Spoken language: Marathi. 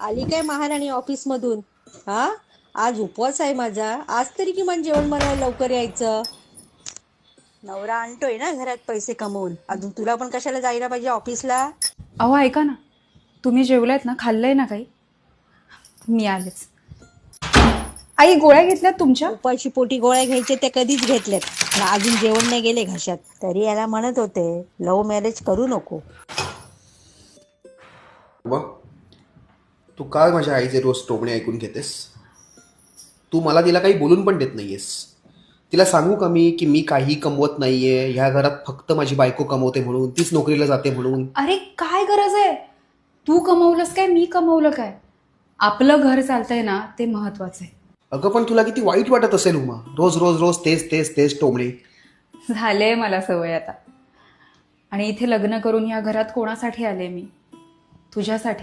आली काय महाराणी ऑफिस मधून? हा, आज उपवास आहे माझा. आज तरी किमान जेवण बनवायला लवकर यायचं. नवरा आणतोय ना घरात पैसे कमवून, अजून तुला पण कशाला जायला पाहिजे ऑफिसला? अहो ऐका ना, तुम्ही जेवलायत ना, खाल्लंय ना काही? मी आलेच. आई गोळ्या घेतल्यात तुमच्या? उपाशी पोटी गोळ्या घ्यायचे ते कधीच घेतल्यात, पण अजून जेवण नाही गेले घशात. तरी याला म्हणत होते लव्ह मॅरेज करू नको. मग तू का माझ्या आईचे रोज टोमणे ऐकून घेतेस? तू मला तिला काही बोलून पण देत नाहीयेस. तिला सांगू का मी की मी काही कमवत नाहीये, ह्या घरात फक्त माझी बायको कमवते म्हणून, तीच नोकरीला जाते म्हणून. अरे काय गरज आहे? तू कमवलंस काय मी कमवलं काय? आपलं घर चालतंय ना, ते महत्वाचं आहे. अगं पण तुला किती वाईट वाटत असेल उमा, रोज रोज रोज तेच तेच तेच टोमणे. झाले मला सवय आता. आणि इथे लग्न करून या घरात कोणासाठी आले मी? तुझ्यासाठी.